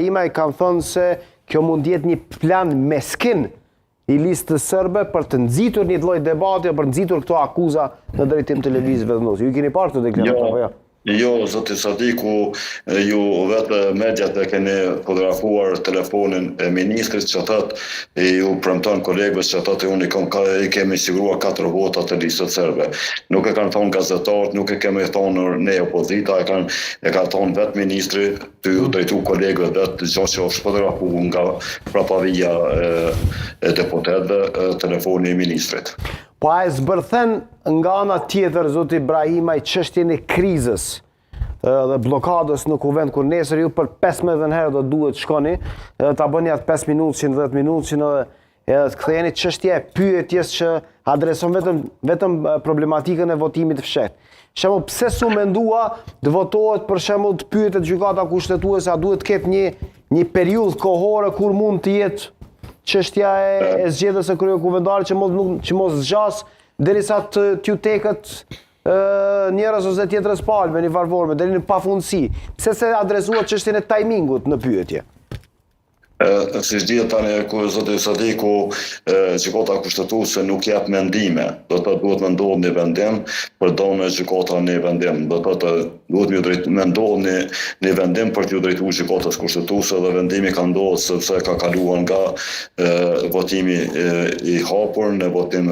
Brahimaj kanë thënë se kjo mund jetë një plan meskin i listës sërbe për të nxitur një lloj debati, për të nxitur këto akuza në drejtim televiziv vendosur. Ju keni parë këto deklaratë apo jo? Jo, zoti Sadiku, ju vetë mediat e keni fotografuar telefonin e ministrit që thotë ju premton kolegëve që thotë unë i kemi siguruar 4 vota të listës sërbe. Nuk e kanë thonë gazetarët, nuk e kemi thonë ne opozita, e ka thonë vetë ministri, të ju drejtu kolegëve vetë gjë që është fotografuar nga prapavia e deputetëve telefoni i ministrit. Po a e zbërthen nga ana tjetër, zoti Brahimaj, çështjen e krizës dhe blokadës në kuvent, kur nesër ju për 15 herë do duhet shkoni, ta bëni atë 5 minutë, 10 minutë, edhe të ktheheni çështja e pyetjes që adreson vetëm problematikën e votimit të fshehtë. Shembull, pse s'u mendua të votohet për shembull të pyetet gjykata kushtetuese, a duhet të ketë një periudhë kohore kur mund të jetë çështja e zgjedhjes së kryekumvendarit që mos zgjas derisa t'ju tekët njerëz ose tjetrës palë me një varvorme deri në pafundësi. Pse se adresuat çështjen e timingut në pyetje? Si dihet tani zoti Sadiku, gjykata kushtetuese nuk jep mendime, do të thotë duhet mendohet në vendim, përdorme gjykata në vendim, do të thotë duhet mendohet në vendim për t'ju drejtuar gjykatës kushtetuese dhe vendimi ka ndodhur sepse ka kaluar nga votimi i hapur në votim